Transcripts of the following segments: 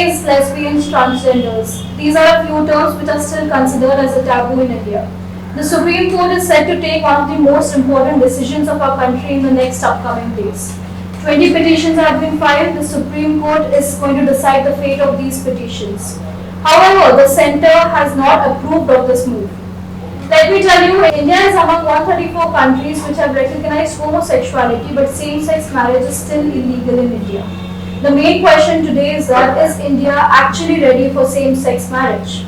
gays, lesbians, transgenders. These are a few terms which are still considered as a taboo in India. The Supreme Court is set to take one of the most important decisions of our country in the next upcoming days. 20 petitions have been filed. The Supreme Court is going to decide the fate of these petitions. However, the centre has not approved of this move. Let me tell you, India is among 134 countries which have recognized homosexuality, but same-sex marriage is still illegal in India. The main question today is that, is India actually ready for same-sex marriage?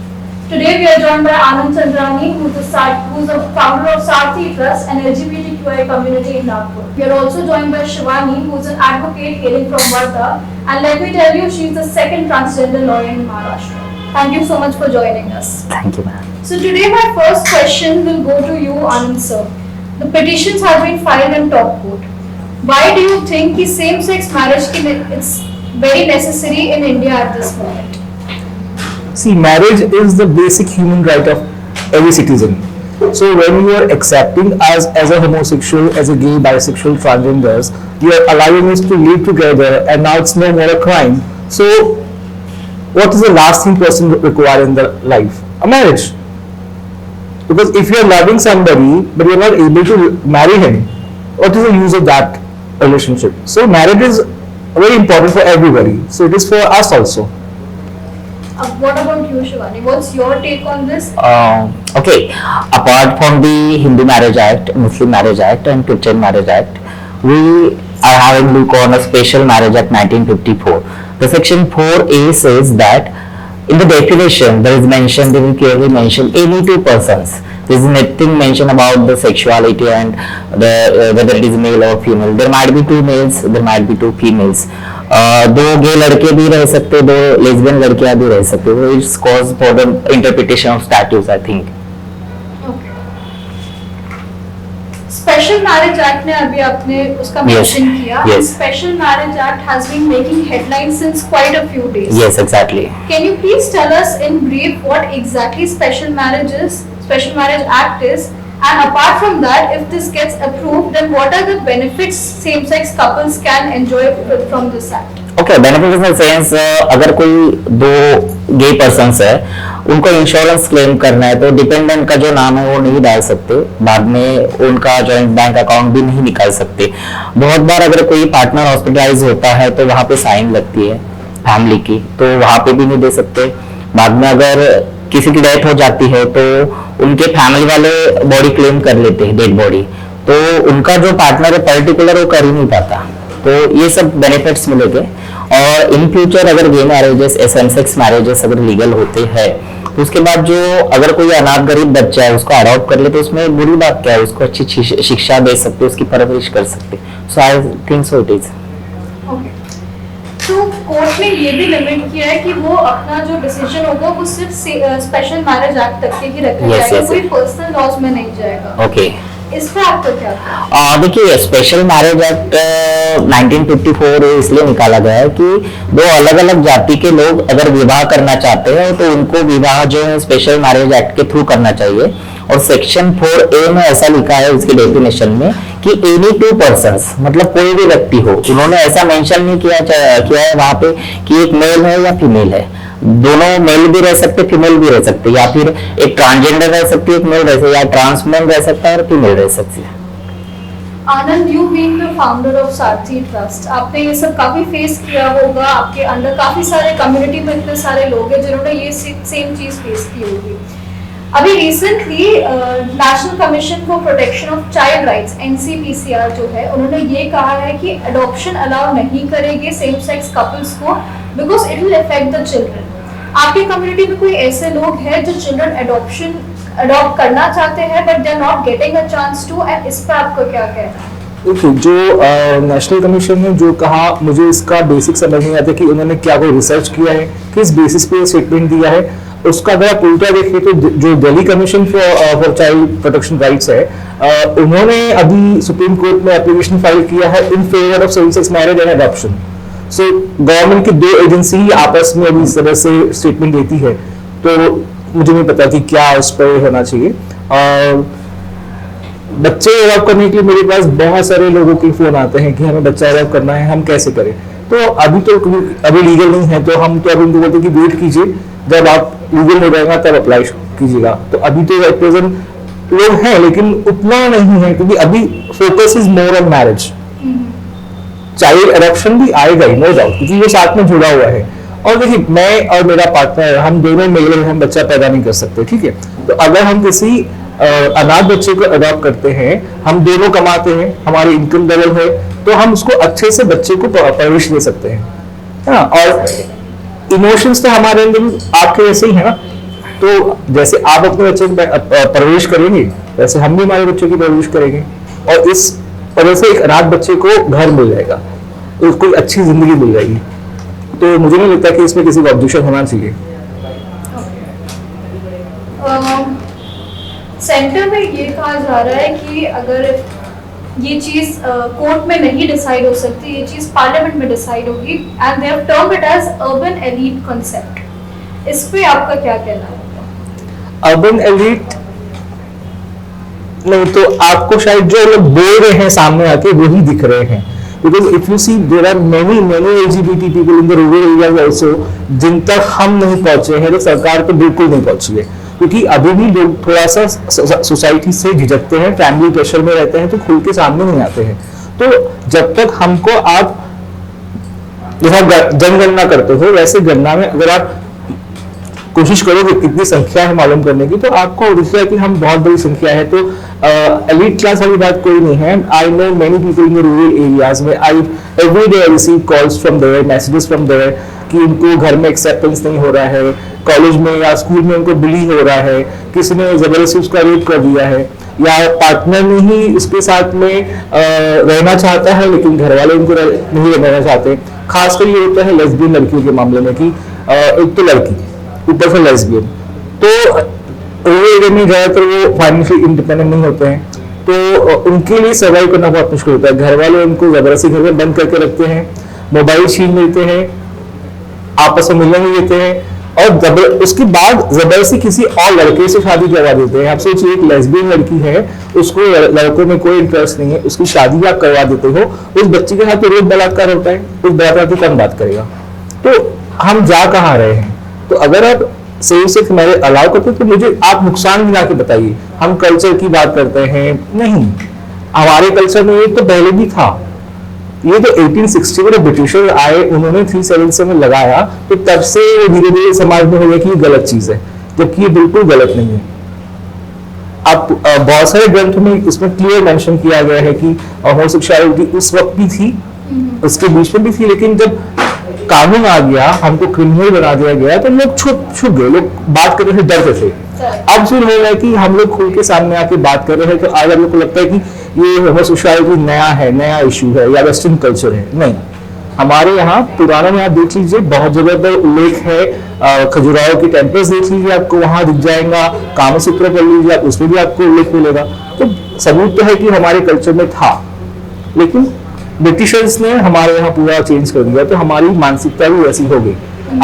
Today we are joined by Anand Chandrani, who is the founder of Sarthi Trust, an LGBTQI community in Nagpur. We are also joined by Shivani, who is an advocate hailing from Wardha, and let me tell you, she is the second transgender lawyer in Maharashtra. Thank you so much for joining us. Thank you, ma'am. So today my first question will go to you, Anand sir. The petitions have been filed in top court. Why do you think the same-sex marriage is very necessary in India at this moment? See, marriage is the basic human right of every citizen. So when you are accepting us as a homosexual, as a gay, bisexual, transgenders, you are allowing us to live together, and now it's no more a crime. So what is the last thing person require in their life? A marriage. Because if you are loving somebody but you are not able to marry him, what is the use of that relationship? So marriage is very important for everybody. So it is for us also. What about you, Shivani? What's your take on this? Okay, apart from the Hindu Marriage Act, Muslim Marriage Act and Christian Marriage Act, we are having a look on a Special Marriage Act 1954. The section 4A says that in the definition there is mentioned, they will clearly mention any two persons. There is nothing mentioned about the sexuality and whether it is male or female. There might be two males, there might be two females. दो गे लड़के भी रह सकते, दो lesbian लड़कियां भी रह सकते. It's cause for the interpretation of statutes, I think. Special marriage act ने अभी आपने उसका मेंशन किया. Special marriage act has been making headlines since quite a few days. Yes, exactly. Can you please tell us in brief what exactly special marriage act is? And apart from that, if this gets approved, then what are the benefits same-sex couples can enjoy from this act? Okay, benefits in the sense, अगर कोई दो gay persons है, उनको insurance claim करना है तो dependent का जो नाम है वो नहीं डाल सकते. बाद में उनका जॉइंट बैंक अकाउंट भी नहीं निकाल सकते. बहुत बार अगर कोई पार्टनर हॉस्पिटलाइज होता है तो वहाँ पे साइन लगती है फैमिली की, तो वहाँ पे भी नहीं दे सकते. बाद में अगर किसी की डेथ हो जाती है तो उनके फैमिली वाले बॉडी क्लेम कर लेते हैं, डेड बॉडी, तो उनका जो पार्टनर है पर्टिकुलर वो कर ही नहीं पाता. तो ये सब बेनिफिट्स मिलेंगे. और इन फ्यूचर अगर गे मैरिजेस, सेम-सेक्स मैरिजेस अगर लीगल होते हैं तो उसके बाद जो अगर कोई अनाथ गरीब बच्चा है उसको अडॉप्ट कर ले तो उसमें बुरी बात क्या है, उसको अच्छी शिक्षा दे सकते, उसकी परवरिश कर सकते. So I think so it is. तो कोर्ट ने ये भी लिमिट किया है कि वो अपना जो डिसीजन होगा वो सिर्फ स्पेशल मैरिज एक्ट तक के ही रखा जाएगा, कोई पर्सनल लॉज में नहीं जाएगा. ओके, इस पे आपका क्या? देखिए, स्पेशल मैरिज एक्ट 1954 इसलिए निकाला गया है कि दो अलग अलग जाति के लोग अगर विवाह करना चाहते हैं तो उनको विवाह जो है स्पेशल मैरिज एक्ट के थ्रू करना चाहिए. और सेक्शन 4A में ऐसा लिखा है उसके डेफिनेशन में कि एनी टू पर्सन्स, मतलब कोई भी व्यक्ति हो. उन्होंने ऐसा मेंशन नहीं किया है वहां पे कि एक मेल है या फीमेल है. दोनों मेल भी रह सकते, फीमेल भी रह सकते, या फिर एक ट्रांसजेंडर रह सकती है, एक मेल रह सकती है, या ट्रांसमेन रह सकता है और फीमेल रह सकती है. Anand, you being the founder of Sarathi trust, आपने ये सब काफी फेस किया होगा. आपके अंडर काफी सारे कम्युनिटी में इतने सारे लोग हैं जिन्होंने ये सेम चीज फेस की होगी. अभी recently national commission for protection of child rights NCPCR जो है, उन्होंने ये कहा है कि अडॉप्शन अलाउ नहीं करेंगे सेम सेक्स कपल्स को because it will affect the children. आपकी कम्युनिटी में कोई ऐसे लोग हैं जो चिल्ड्रन अडॉप्ट करना चाहते हैं but they are not getting a chance to, and इस पर आपको क्या कहना है? देखिए, जो नेशनल कमीशन ने जो कहा, मुझे इसका बेसिक समझ नहीं आता कि उन्होंने क्या कोई रिसर्च किया है, किस बेसिस पे स्टेटमेंट दिया है. उसका अगर आप उल्टा देखिए तो जो Delhi commission for child protection rights है, उन्होंने अभी सुप्रीम कोर्ट में एप्लीकेशन फाइल किया है in favour of same sex marriage and adoption. So government की दो एजेंसी ही आपस में अभी इस तरह से स्टेटमेंट देती है, तो मुझे नहीं पता कि क्या उस पर होना चाहिए. और बच्चे अडॉप्ट करने के लिए मेरे पास बहुत सारे लोगों के फोन आते हैं कि हमें बच्चा अडॉप्ट करना है, हम कैसे करें. तो अभी लीगल नहीं है, तो हम तो अभी उनको बोलते हैं कि वेट कीजिए, जब आप लीगल हो जाएगा तब अप्लाई कीजिएगा। तो अभी तो एट प्रेजेंट लोग हैं, लेकिन उतना नहीं है, क्योंकि अभी focus is more on marriage. Child adoption भी आएगा ही, नो डाउट, क्योंकि ये साथ में जुड़ा हुआ है। और देखिए, मैं और मेरा पार्टनर, हम दोनों मेल हैं, हम बच्चा पैदा नहीं कर सकते, ठीक है। तो अगर हम किसी अनाथ बच्चे को अडॉप्ट करते हैं, हम दोनों कमाते हैं, हमारी इनकम डबल है, तो हम उसको अच्छे से बच्चे को परवरिश दे सकते हैं, हाँ। और इमोशंस तो हमारे अंदर आपके वैसे ही है ना, तो जैसे आप अपने बच्चे की परवरिश करेंगे, वैसे हम भी हमारे बच्चों की परवरिश करेंगे, और इस वजह से एक अनाथ बच्चे को घर मिल जाएगा, उसको अच्छी जिंदगी मिल जाएगी। तो मुझे नहीं लगता कि इसमें किसी को ऑब्जेक्शन होना चाहिए। सेंटर में ये कहा जा रहा है कि अगर ये चीज कोर्ट में नहीं डिसाइड हो सकती, ये चीज पार्लियामेंट में डिसाइड होगी, and they have termed it as urban elite concept. इस पे आपका क्या कहना है? अर्बन एलीट नहीं, तो आपको शायद जो लोग बोल रहे हैं सामने आके वही दिख रहे हैं, because if you see there are many LGBT people in the rural areas also, जिन तक हम नहीं पहुंचे हैं, तो सरकार तो बिल्कुल नहीं पहुंची है, क्योंकि अभी भी लोग थोड़ा सा सोसाइटी से झिझकते हैं, फैमिली प्रेशर में रहते हैं, तो खुल के सामने नहीं आते हैं। तो जब तक हमको आप जैसा जनगणना करते हो, वैसे गणना में अगर आप कोशिश करोगे कितनी संख्या है मालूम करने की, तो आपको दिखेगा कि हम बहुत बड़ी संख्या है। तो एलीट क्लास वाली बात कोई नहीं है। I know many people in the rural areas में, I every day I receive calls from there, messages from there, कि उनको घर में एक्सेप्टेंस नहीं हो रहा है, कॉलेज में या स्कूल में उनको बुली हो रहा है, किसी ने जबरदस्ती उसका रेप कर दिया है, या पार्टनर ने ही उसके साथ में रहना चाहता है, लेकिन घर वाले उनको नहीं रहना चाहते। खासकर ये होता है लेस्बियन लड़कियों के मामले में, कि एक तो लड़की ऊपर से लेस्बियन, तो रूरल एरिया में ज्यादातर वो फाइनेंशियली इंडिपेंडेंट नहीं होते हैं, तो उनके लिए सर्वाइव करना बहुत मुश्किल होता है। घर वाले उनको जबरदस्ती घर में बंद करके रखते हैं, मोबाइल छीन लेते हैं, आपस में मिलने नहीं देते हैं, और उसके बाद जबरदस्ती किसी और लड़के से शादी करवा देते हैं। आप सोचिए, एक लेस्बियन लड़की है, उसको लड़कों में कोई इंटरेस्ट नहीं है, उसकी शादी आप करवा देते हो, उस बच्ची के साथ तो रोज बलात्कार होता है, उस बलात्कार की कौन बात करेगा? तो हम जा कहाँ रहे हैं? तो अगर आप सेम सेक्स मैरिज अलाउ करते तो मुझे आप नुकसान मिला के बताइए। हम कल्चर की बात करते हैं, नहीं, हमारे कल्चर में ये तो पहले भी था, ये तो 1860 में ब्रिटिशर आए, उन्होंने 377 में लगाया, तो तब से धीरे धीरे समाज में हो गया कि ये गलत चीज है, जबकि ये बिल्कुल गलत नहीं है। आप बहुत सारे ग्रंथ में इसमें क्लियर मेंशन किया गया है कि होमोसेक्सुअलिटी उस वक्त भी थी, उसके बीच में भी थी, लेकिन जब कानून आ गया, हमको क्रिमिनल बना दिया गया, तो लोग छुप गए, लोग बात करने से डरते थे। अब फिर हो रहा है कि हम लोग खुल के सामने आके बात कर रहे हैं, तो आज हम लोग को लगता है कि ये होमोसेक्सुअलिटी नया है, नया इशू है, या वेस्टर्न कल्चर है। नहीं, हमारे यहाँ पुराना में आप देख लीजिए, बहुत जगह पर उल्लेख है, खजुराहो के टेम्पल्स देख लीजिए, आपको वहां दिख जाएगा, कामसूत्र पढ़ लीजिए आप, उसमें भी आपको उल्लेख मिलेगा। तो सबूत तो है कि हमारे कल्चर में था, लेकिन ब्रिटिशर्स ने हमारे यहाँ पूरा चेंज कर दिया, तो हमारी मानसिकता भी वैसी हो गई।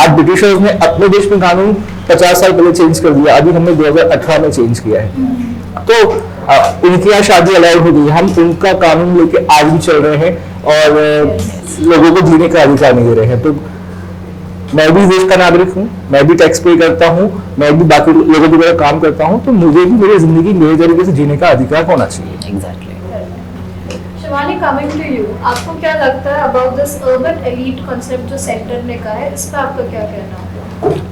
आज ब्रिटिशर्स ने अपने देश में कानून 50 साल पहले चेंज कर दिया, अभी हमने 2018 में चेंज किया है, तो उनके यहाँ शादी अलाउड हो गई, हम उनका कानून लेके आज भी चल रहे हैं, और लोगों को जीने का अधिकार नहीं दे रहे हैं। तो मैं भी देश का नागरिक हूँ, मैं भी टैक्स पे करता हूँ, मैं भी बाकी लोगों की तरह काम करता हूँ, तो मुझे भी मेरी जिंदगी मेरे तरीके से जीने का अधिकार होना चाहिए। Exactly. Shivani, coming to you, आपको क्या लगता है about this urban elite concept जो सेंटर ने कहा है, इस पर आपका क्या कहना है?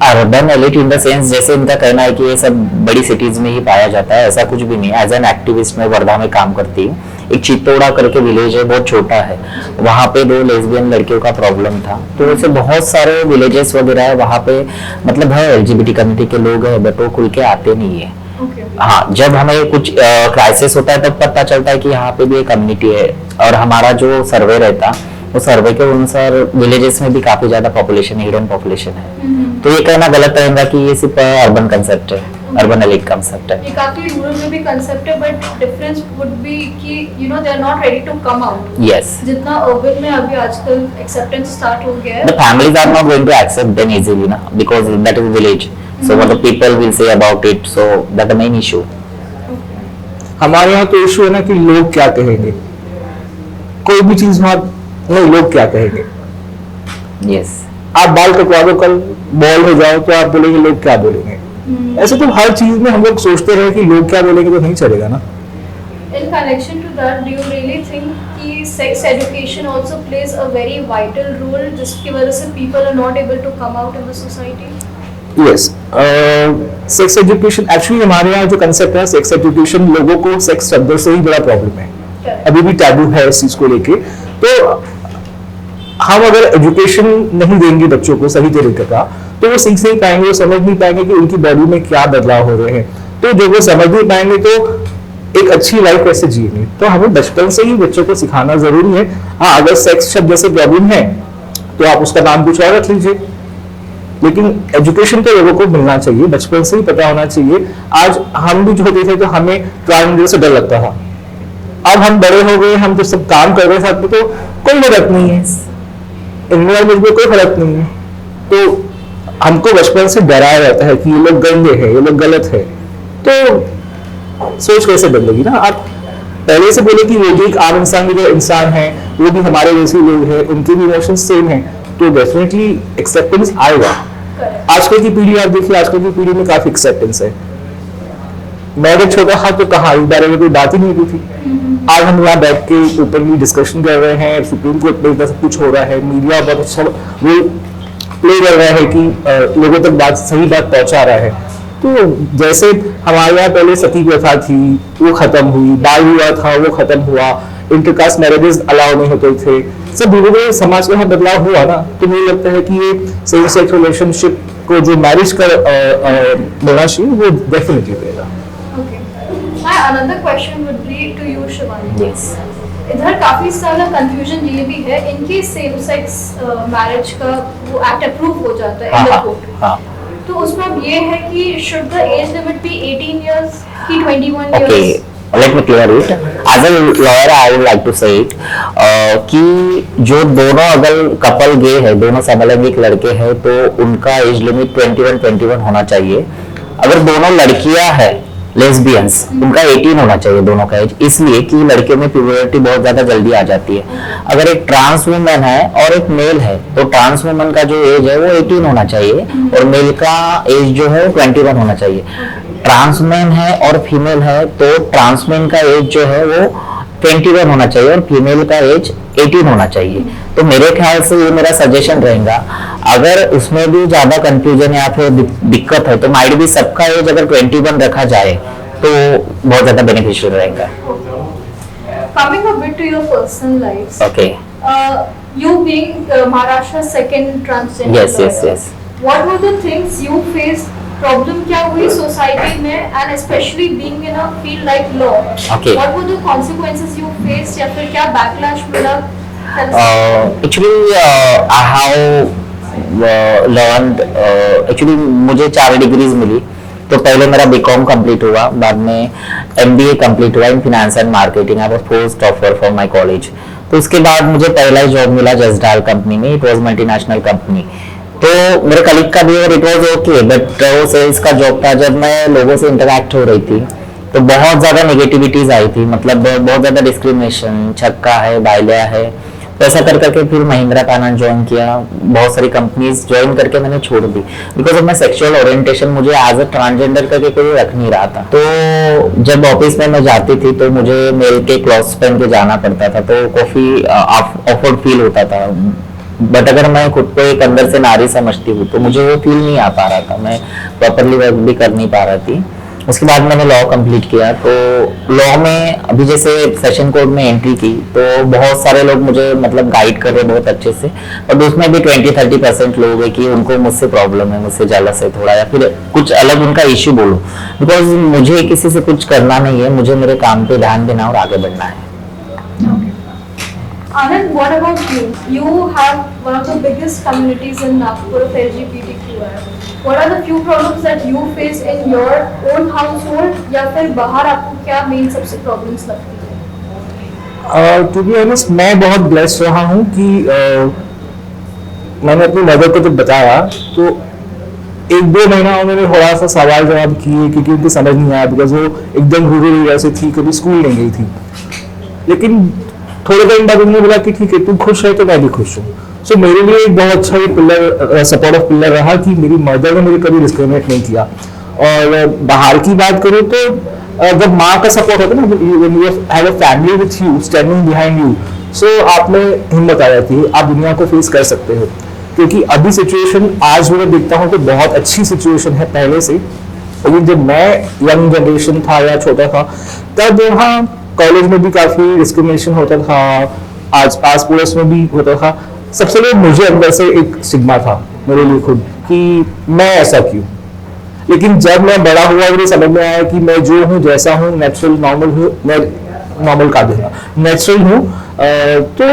Urban elite in the sense, जैसे इनका कहना है कि ये सब बड़ी सिटीज में ही पाया जाता है, ऐसा कुछ भी नहीं है। एज एन एक्टिविस्ट मैं वर्धा में काम करती हूँ, एक चित्तौड़ा करके विलेज है, बहुत छोटा है, वहाँ पे 2 लेस्बियन लड़कियों का प्रॉब्लम था, तो वैसे बहुत सारे विलेजेस वगैरह है वहाँ पे, मतलब है LGBT कम्युनिटी के लोग हैं, बट वो खुल के आते नहीं है। हाँ, जब हमें कुछ क्राइसिस होता है तब पता चलता है कि यहाँ पे भी एक कम्युनिटी है, और हमारा जो सर्वे रहता, वो सर्वे के अनुसार विलेजेस में भी काफी ज्यादा पॉपुलेशन, हिडन पॉपुलेशन है। तो ये कहना गलत रहेगा कि ये सिर्फ अर्बन कंसेप्ट है, अर्बन एलिट कंसेप्ट है। ये काफी रूरल में भी कंसेप्ट है, बट डिफरेंस वुड बी कि you know they are not ready to come out. Yes, जितना अर्बन में अभी आजकल एक्सेप्टेंस स्टार्ट हो गया है, the families are not going to accept them easily ना, because that is village, so what the people will say about it, so that the main issue. हमारे यहाँ तो इशू है ना कि लोग क्या कहेंगे, कोई भी चीज वहां नहीं, लोग क्या कहेंगे, यस आप बाल कटवा दो, कल बॉल हो जाओ तो आप बोलेंगे लोग क्या बोलेंगे। ऐसे तो हर चीज में हम लोग सोचते रहे कि लोग क्या बोलेंगे तो नहीं चलेगा ना। In connection to that, do you really think कि sex education also plays a very vital role जिसकी वजह से people are not able to come out in the society? Yes, sex education actually हमारे यहाँ जो कंसेप्ट है sex education, लोगों को सेक्स शब्द से ही बड़ा प्रॉब्लम है, Correct. अभी भी टैबू है इस चीज को लेके। तो हम अगर एजुकेशन नहीं देंगे बच्चों को सही तरीके का तो वो सीख नहीं पाएंगे, वो समझ नहीं पाएंगे कि उनकी बॉडी में क्या बदलाव हो रहे हैं। तो जब वो समझ नहीं पाएंगे तो एक अच्छी लाइफ कैसे जिएंगे। तो हमें बचपन से ही बच्चों को सिखाना जरूरी है। हाँ, अगर सेक्स शब्द जैसे प्रॉब्लम है तो आप उसका नाम कुछ और रख लीजिए, लेकिन एजुकेशन तो लोगों को मिलना चाहिए, बचपन से ही पता होना चाहिए। आज हम भी जो होते थे तो हमें ट्रांसजेंडर से डर लगता था, अब हम बड़े हो गए, हम जो सब काम कर रहे हैं साथ में तो कोई फर्क नहीं है, एनवायरमेंट में कोई फर्क नहीं है। तो हमको बचपन से डराया जाता है कि ये लोग गंदे हैं, ये लोग गलत है। तो सोच कैसे बदलेगी ना। आप पहले से बोले कि वो भी एक आम इंसान भी इंसान है, वो भी हमारे जैसे लोग हैं, उनके भी इमोशंस सेम हैं, तो डेफिनेटली एक्सेप्टेंस आएगा। Correct. आजकल की पीढ़ी आप देखिए, आजकल की पीढ़ी में काफी एक्सेप्टेंस है। मैं जब छोटा था तो कहा इस बारे में कोई बात ही नहीं होती थी। आज हम यहाँ बैठ के ओपनली डिस्कशन कर रहे हैं, सुप्रीम कोर्ट में इतना सब कुछ हो रहा है, मीडिया बहुत अच्छा वो प्ले कर रहा है कि लोगों तक बात सही बात पहुंचा रहा है। तो जैसे हमारे यहाँ पहले सती प्रथा थी वो खत्म हुई, बाल विवाह था वो खत्म हुआ, इंटरकास्ट मैरिजेस अलाउ नहीं होते थे, सब धीरे धीरे समाज में बदलाव हुआ ना। तो मुझे लगता है कि ये सेम सेक्स रिलेशनशिप को जो मैरिज का मिलना चाहिए वो डेफिनेटली देगा। Okay. My another question would be to you, Shivani. Yes इधर काफी सारा कंफ्यूजन ये भी है, इनके सेम सेक्स मैरिज का वो एक्ट अप्रूव हो जाता है हाँ इन द हाँ कोर्ट, हाँ तो उसमें अब ये है कि should the age limit be 18 years की 21 okay, years? Let me clear it. As a lawyer I would like to say it कि जो दोनों अगर कपल गे है, दोनों समलैंगिक लड़के हैं, तो उनका एज लिमिट 21 होना चाहिए। अगर दोनों लड़कियां हैं लेस्बियंस, उनका 18 होना चाहिए दोनों का एज, इसलिए कि लड़के में प्यूबर्टी बहुत ज्यादा जल्दी आ जाती है। अगर एक ट्रांस वुमन है और एक मेल है तो ट्रांस वुमन का जो एज है वो 18 होना चाहिए और मेल का एज जो है वो 21 होना चाहिए। ट्रांसमैन है और फीमेल है तो ट्रांसमैन का एज जो है वो 21 होना चाहिए और फीमेल का एज 18 होना चाहिए। तो मेरे ख्याल से ये मेरा सजेशन रहेगा। अगर उसमें भी ज्यादा कंफ्यूजन या फिर दिक्कत है तो माइट भी सबका एज अगर 21 रखा जाए तो बहुत ज्यादा बेनिफिशियल रहेगा। Coming a bit to your personal lives, okay, you being Maharashtra's second transgender yes yes lawyer, yes what were the things you faced? Problem क्या हुई सोसाइटी में and specially being in a field like law? Okay. What were the consequences you faced या फिर क्या backlash मिला? Actually I have learned, actually मुझे 4 degrees मिली। तो पहले मेरा बीकॉम कंप्लीट हुआ, बाद में एमबीए कंप्लीट हुआ in finance and marketing. I was first offer for my college. तो उसके बाद मुझे पहला ही जॉब मिला जसडाल कंपनी में, इट वाज मल्टीनेशनल कंपनी। तो मेरे कलीग का भी और इट वाज ओके, बट वो सेल्स का जॉब था। जब मैं लोगों से इंटरैक्ट हो रही थी तो बहुत ज्यादा नेगेटिविटीज आई थी, मतलब बहुत ज्यादा डिस्क्रिमिनेशन, छक्का है, बाइलिया है, तो ऐसा कर करके फिर महिंद्रा फाइनेंस ज्वाइन किया। बहुत सारी कंपनीज ज्वाइन करके मैंने छोड़ दी because of my sexual orientation. मुझे एज अ ट्रांसजेंडर करके कोई रख नहीं रहा था। तो जब ऑफिस में मैं जाती थी तो मुझे मेल के क्लॉथ्स पहन के जाना पड़ता था, तो काफी ऑफवर्ड फील होता था। बट अगर मैं खुद को एक अंदर से नारी समझती हूँ तो मुझे वो फील नहीं आ पा रहा था, मैं प्रॉपरली वर्क भी कर नहीं पा रही थी। उसके बाद मैंने लॉ कंप्लीट किया। तो लॉ में अभी जैसे सेशन कोर्ट में एंट्री की तो बहुत सारे लोग मुझे मतलब गाइड कर रहे बहुत अच्छे से, और उसमें भी 20-30% लोग हैं कि उनको मुझसे प्रॉब्लम है, मुझसे जेलस है थोड़ा, या फिर कुछ अलग उनका इश्यू बोलो। बिकॉज मुझे किसी से कुछ करना नहीं है, मुझे मेरे काम पे ध्यान देना और आगे बढ़ना है। Anand, what about you? You have one of the biggest communities in Nagpur of LGBTQI. What are the few problems that you face in your own household या फिर बाहर आपको क्या मेन सबसे प्रॉब्लम्स लगती है? टू बी ऑनेस्ट मैं बहुत ब्लेस्ड रहा हूँ कि मैंने अपनी मदर को जब बताया तो 1-2 महीना उन्होंने थोड़ा सा सवाल जवाब किए क्योंकि उनको समझ नहीं आया, बिकॉज वो एकदम रूरल एरिया से थी, कभी स्कूल नहीं गई थी। लेकिन थोड़े टाइम बाद उन्होंने बोला कि ठीक है तू खुश है तो मैं भी खुश हूँ। सो मेरे लिए एक बहुत अच्छा ये पिलर, सपोर्टिव पिलर रहा कि मेरी मदर ने मुझे कभी डिस्क्रिमिनेट नहीं किया। और बाहर की बात करूँ तो जब माँ का सपोर्ट होता है ना, when you have a family with you standing behind you, so आप में हिम्मत आ जाती है, आप दुनिया को फेस कर सकते हो। क्योंकि अभी सिचुएशन आज मैं देखता हूँ तो बहुत अच्छी सिचुएशन है पहले से, लेकिन जब मैं यंग जनरेशन था या छोटा था तब वहाँ कॉलेज में भी काफी डिस्क्रिमिनेशन होता था, आज पास पड़ोस में भी होता था। सबसे पहले मुझे अंदर से एक स्टिग्मा था मेरे लिए खुद कि मैं ऐसा क्यों। लेकिन जब मैं बड़ा हुआ मुझे समझ में आया कि मैं जो हूँ जैसा हूँ नेचुरल नॉर्मल हूँ, मैं नॉर्मल का देगा नेचुरल हूँ, तो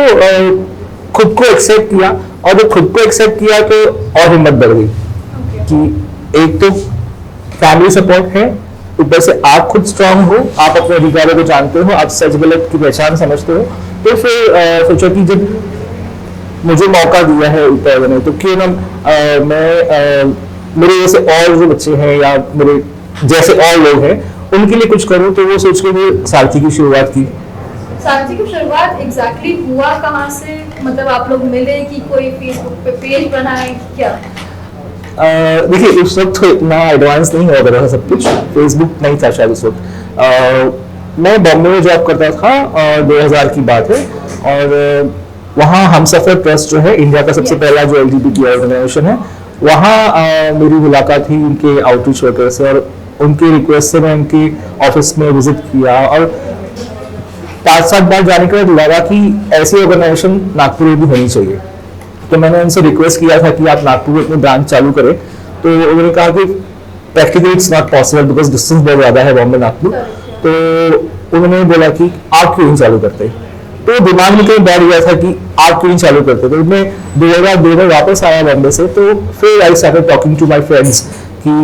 खुद को एक्सेप्ट किया। और जब खुद को एक्सेप्ट किया तो और हिम्मत बढ़ गई कि एक तो फैमिली सपोर्ट है, ऊपर से आप खुद स्ट्रांग हो, आप अपने अधिकारों को जानते हो, आप सच गलत की पहचान समझते हो। तो फिर सोचा कि जब मुझे मौका दिया है ऊपर ने, तो क्यों ना मेरे जैसे और जो बच्चे हैं या मेरे जैसे और लोग हैं उनके लिए कुछ करूं। तो वो सोच के मैं सारथी की शुरुआत की। सारथी की शुरुआत एग्जैक्टली हुआ कहाँ से? मतलब आप लोग मिले कि कोई फेसबुक पे पेज बनाए कि क्या? देखिए उस वक्त तो इतना एडवांस नहीं हो रहा सब कुछ, फेसबुक नहीं था शायद उस वक्त। मैं बॉम्बे में जॉब करता था, 2000 की बात है। और वहाँ हमसफर ट्रस्ट जो है इंडिया का सबसे पहला जो LGBT ऑर्गेनाइजेशन है, वहाँ मेरी मुलाकात थी उनके आउटरीच वर्कर से, और उनके रिक्वेस्ट से मैं उनके ऑफिस में विजिट किया। और 5-7 बार जाने के बाद लगा कि ऐसी ऑर्गेनाइजेशन नागपुर में भी होनी चाहिए। तो मैंने उनसे रिक्वेस्ट किया था कि आप नागपुर में अपनी ब्रांच चालू करें। तो उन्होंने कहा कि practically it's not possible because distance बहुत ज़्यादा है बॉम्बे नागपुर। तो उन्होंने बोला कि आप क्यों नहीं चालू करते। तो दिमाग में कहीं बैठ गया था कि आप क्यों नहीं चालू करते। तो मैं 2002 में वापस आया बॉम्बे से। तो फिर I started talking to my friends कि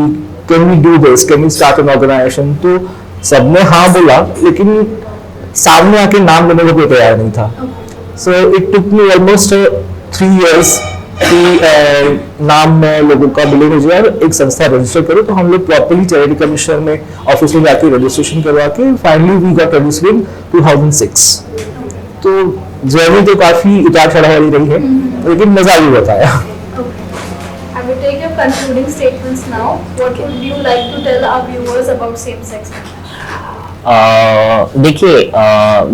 can we do this, can we start an organisation. तो सबने हाँ बोला, लेकिन सामने आके नाम लेने को कोई तैयार नहीं था। So it took me almost 3 years कि नाम में लोगों का मिले मुझे और एक संस्था रजिस्टर करो। तो हम लोग प्रॉपर्ली चैरिटी कमिश्नर में ऑफिस में जाके रजिस्ट्रेशन करवा के finally we got registered in 2006। तो जर्नी तो काफी उतार चढ़ाव वाली रही है, लेकिन मजा भी बताया। I will take your concluding statements now. What would you like to tell our viewers about same-sex marriage? देखिए,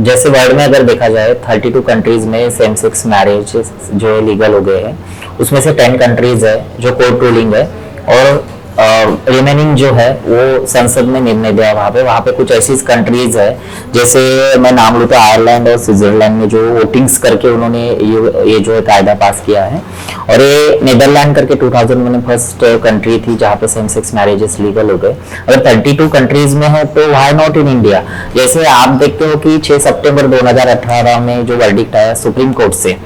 जैसे वर्ल्ड में अगर देखा जाए 32 कंट्रीज में सेम सेक्स मैरिज जो लीगल हो गए हैं, उसमें से 10 कंट्रीज है जो कोर्ट रूलिंग है, और रिमेनिंग जो है वो संसद में निर्णय दिया। वहाँ पे कुछ ऐसी कंट्रीज है, जैसे मैं नाम लूँ तो आयरलैंड और स्विट्जरलैंड में जो वोटिंग्स करके उन्होंने ये जो है कायदा पास किया है। और ये नीदरलैंड करके 2000 में फर्स्ट कंट्री थी जहाँ पे सेम सेक्स मैरिजेस लीगल हो गए। अगर 32 कंट्रीज में है तो व्हाई नॉट इन इंडिया। जैसे आप देखते हो कि 6 सितंबर 2018 में जो वर्डिक्ट आया सुप्रीम कोर्ट से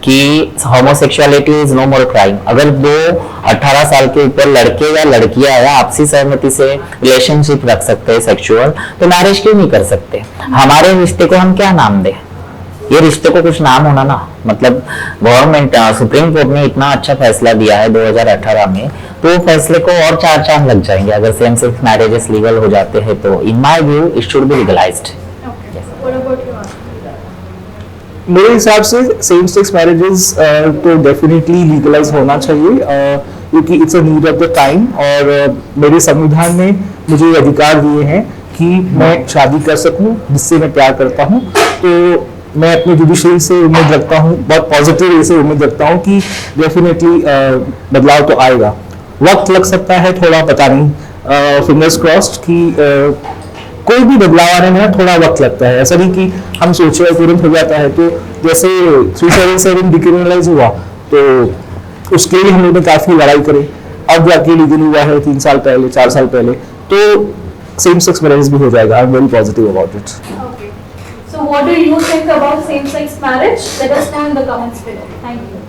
कि homosexuality is no more crime. अगर 18 साल के ऊपर लड़के या लड़कियां या आपसी सहमति से रिलेशनशिप रख सकते हैं सेक्सुअल, तो मैरिज क्यों नहीं कर सकते? हमारे रिश्ते को हम क्या नाम दें? ये रिश्ते को कुछ नाम होना ना, मतलब गवर्नमेंट सुप्रीम कोर्ट ने इतना अच्छा फैसला दिया है 2018 में, तो फैसले को और 4 चांद लग जाएंगे अगर सेम सेक्स मैरिजेस लीगल हो जाते हैं। तो in my view it should be legalised. मेरे हिसाब से सेम सेक्स मैरिजेस तो डेफिनेटली लीगलाइज होना चाहिए, क्योंकि it's a need of the time. और मेरे संविधान ने मुझे अधिकार दिए हैं कि मैं शादी कर सकूं जिससे मैं प्यार करता हूं। तो मैं अपनी जुडिशरी से उम्मीद रखता हूं, बहुत पॉजिटिव वे से उम्मीद रखता हूं कि डेफिनेटली बदलाव तो आएगा। वक्त लग सकता है थोड़ा, पता नहीं, फिंगर्स क्रॉस्ड कि कोई भी बदलाव आने में ना थोड़ा वक्त लगता है। ऐसा नहीं कि हम सोचे और तुरंत हो जाता है। तो जैसे 377 डिक्रिमिनलाइज हुआ तो उसके लिए हम लोगों ने काफी लड़ाई करी, अब जाके लीगल हुआ है 3 साल पहले 4 साल पहले। तो सेम सेक्स मैरिज भी हो जाएगा। I am very positive about it. Okay. So what do you think about same-sex marriage? Let us know in the comments below. Thank you.